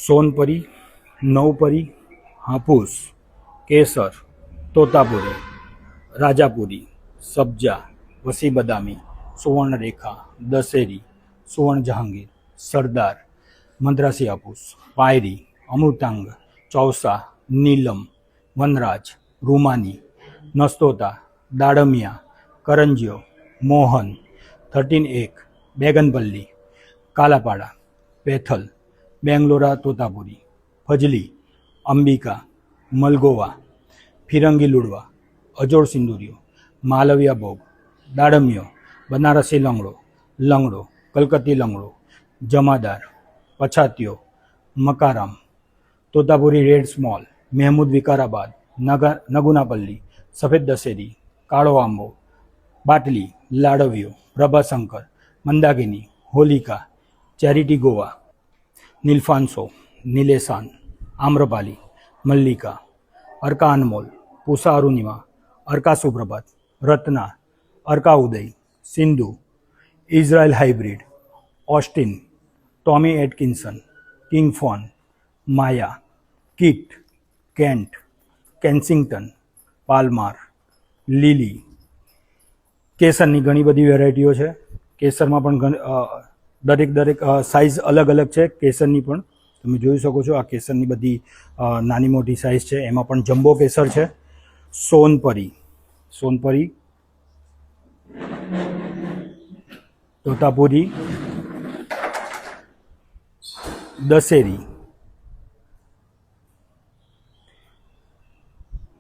सोनपरी, नवपरी, हापूस, केसर, तोतापुरी, राजापुरी, सब्जा, वसी बदामी, सुवर्णरेखा, दशेरी, सुवर्ण जहांगीर, सरदार, मद्रासी हापूस, पायरी, अमृतांग, चौसा, नीलम, वनराज, रूमानी, नस्तोता, दाड़मिया, करंजियो, मोहन, 13-1, बेगनपल्ली, कालापाड़ा, पेथल, बेंगलोरा तोतापुरी, फजली, अंबिका, मलगोवा, फिरंगी लुड़वा, अजोड़ सिंदूरियो, मालविया भोग, दाड़मियो, बनारसी लंगड़ो, लंगड़ो, कलकत्ती लंगड़ो, जमादार, पछातियो, मकाराम, तोतापुरी रेड स्मॉल, महमूद विकाराबाद, नगुनापल्ली, सफेद दशेरी, काड़ो आंबो, बाटली, Ladviyo, Prabhashankar, Mandakini, Holika, charity Goa, Neelphanso, Nileshan, Amrapali, Mallika, Arka Anmol, Pusa Arunima, Arka Suprabhat, Ratna, Arka Uday, Sindhu, Israel hybrid, Austin, Tommy Atkinson, king फॉन, Maya, Keitt, Kent, Kensington, Palmer, લીલી. કેસરની ઘણી બધી વેરાયટીઓ છે. કેસરમાં પણ દરેક સાઇઝ અલગ અલગ છે. કેસરની પણ તમે જોઈ શકો છો. આ કેસરની બધી નાની મોટી સાઇઝ છે. એમાં પણ જમ્બો કેસર છે. સોનપરી, તોતાપુરી, દશેરી,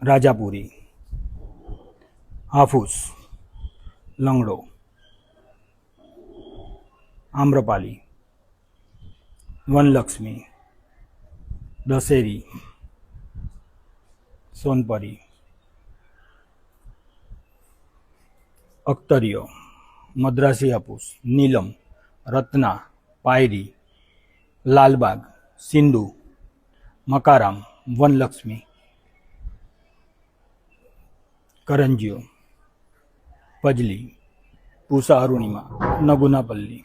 રાજાપુરી, हाफूस, लंगड़ो, आम्रपाली, वनलक्ष्मी, दशेरी, सोनपरी, अख्तरियो, मद्रासी हापूस, नीलम, रत्ना, पायरी, लालबाग, सिंधु, मकाराम, वनलक्ष्मी, करंजियो, पजली, पूसा अरुणिमा, नगुनापल्ली,